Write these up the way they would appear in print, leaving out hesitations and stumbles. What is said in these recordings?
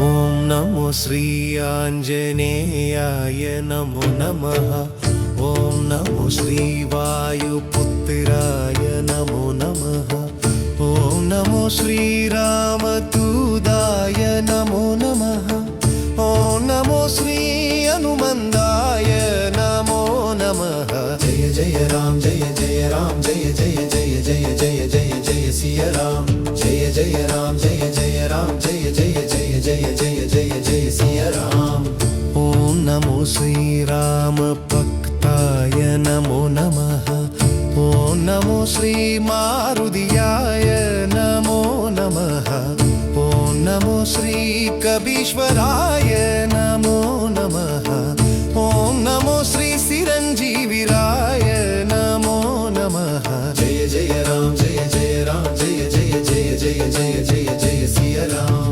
ఓం నమో శ్రీ ఆంజనేయాయ నమో నమః. ఓం నమో శ్రీ వాయుపుత్రాయ నమో నమః. ఓం నమో శ్రీరామదూతాయ నమో నమః. ఓం నమో శ్రీ హనుమంతాయ నమో నమః. జయ జయ రామ్ జయ జయ రామ్ జయ జయ జయ జయ జయ జయ జయ సియ రామ్. జయ జయ రామ్ జయ జయ రామ్ జయ జయ జయ జయ జయ జయ జయ సియ రామ్. ఓం నమో శ్రీరామ భక్తాయ నమో నమః. ఓం నమో శ్రీ మారుతియాయ నమో నమః. ఓం నమో శ్రీ కవీశ్వరాయ నమో నమః. ఓం నమో శ్రీ చిరంజీవిరాయ నమో నమః. జయ జయ రామ్ జయ జయ రామ్ జయ జయ జయ జయ జయ జయ జయ సియ రామ్.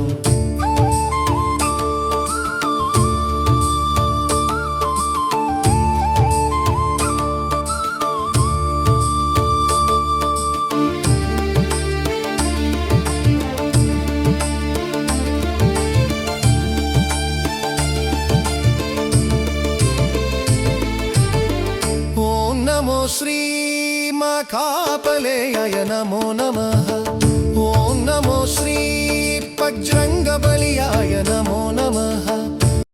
నమో శ్రీ మఖాపలేయ నమో నమః. ఓం నమో శ్రీ బజరంగబలియాయ నమో నమః.